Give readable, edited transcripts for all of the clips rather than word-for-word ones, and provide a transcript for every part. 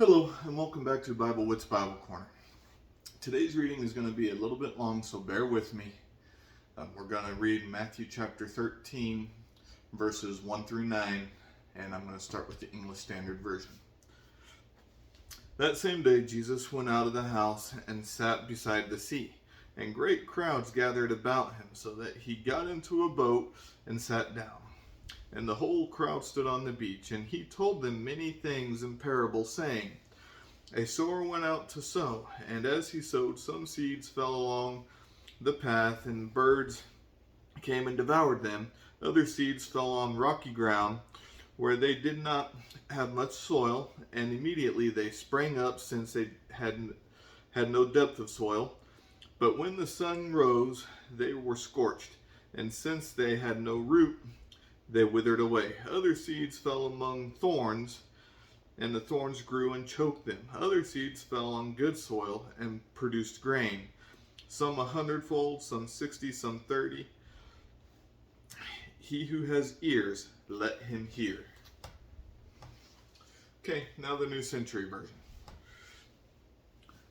Hello, and welcome back to Bible Wits Bible Corner. Today's reading is going to be a little bit long, so bear with me. We're going to read Matthew chapter 13, verses 1 through 9, and I'm going to start with the English Standard Version. That same day, Jesus went out of the house and sat beside the sea, and great crowds gathered about him, so that he got into a boat and sat down. And the whole crowd stood on the beach, and he told them many things in parables, saying, A sower went out to sow, and as he sowed, some seeds fell along the path, and birds came and devoured them. Other seeds fell on rocky ground, where they did not have much soil, and immediately they sprang up, since they had no depth of soil. But when the sun rose, they were scorched, and since they had no root, they withered away. Other seeds fell among thorns, and the thorns grew and choked them. Other seeds fell on good soil and produced grain, some 100-fold, some 60, some 30. He who has ears, let him hear. Okay, now the New Century Version.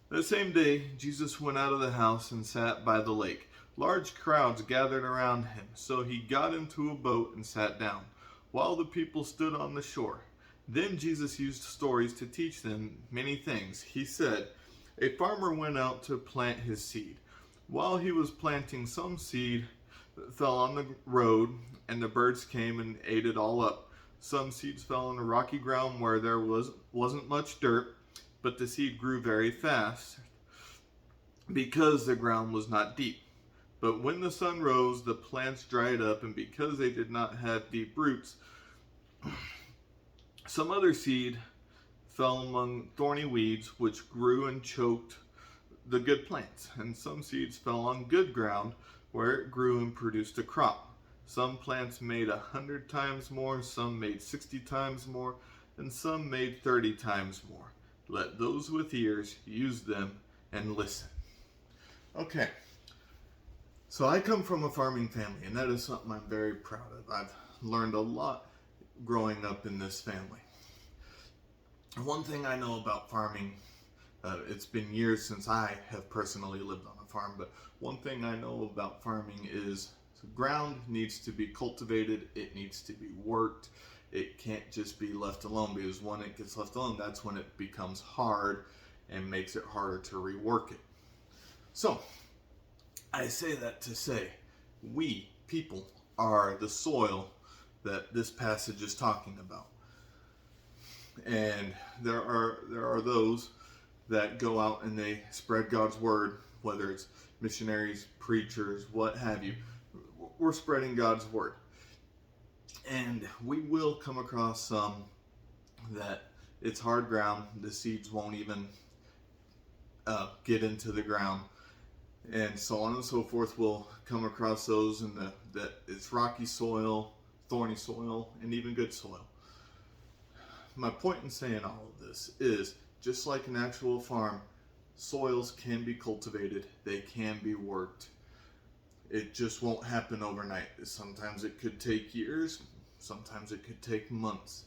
That same day, Jesus went out of the house and sat by the lake. Large crowds gathered around him, so he got into a boat and sat down, while the people stood on the shore. Then Jesus used stories to teach them many things. He said, A farmer went out to plant his seed. While he was planting, some seed fell on the road, and the birds came and ate it all up. Some seeds fell on the rocky ground where there wasn't much dirt, but the seed grew very fast because the ground was not deep. But when the sun rose, the plants dried up, and because they did not have deep roots, some other seed fell among thorny weeds, which grew and choked the good plants. And some seeds fell on good ground, where it grew and produced a crop. Some plants made 100 times more, some made 60 times more, and some made 30 times more. Let those with ears use them and listen. Okay. So I come from a farming family, and that is something I'm very proud of. I've learned a lot growing up in this family. One thing I know about farming, it's been years since I have personally lived on a farm, but one thing I know about farming is the ground needs to be cultivated, it needs to be worked. It can't just be left alone, because when it gets left alone, that's when it becomes hard and makes it harder to rework it. So, I say that to say, we, people, are the soil that this passage is talking about. And there are those that go out and they spread God's word, whether it's missionaries, preachers, what have you. We're spreading God's word. And we will come across some that it's hard ground, the seeds won't even get into the ground. And so on and so forth. We'll come across those in that it's rocky soil, thorny soil, and even good soil. My point in saying all of this is, just like an actual farm, soils can be cultivated, they can be worked. It just won't happen overnight. Sometimes it could take years, sometimes it could take months.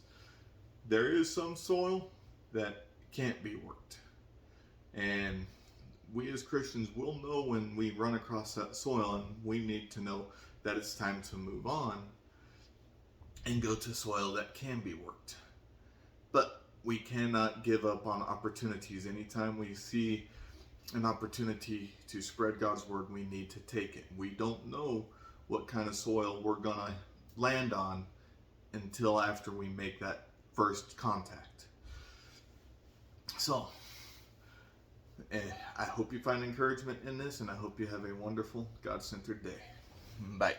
There is some soil that can't be worked. And we as Christians will know when we run across that soil, and we need to know that it's time to move on and go to soil that can be worked. But we cannot give up on opportunities. Anytime we see an opportunity to spread God's word, we need to take it. We don't know what kind of soil we're going to land on until after we make that first contact. So, I hope you find encouragement in this, and I hope you have a wonderful, God-centered day. Bye.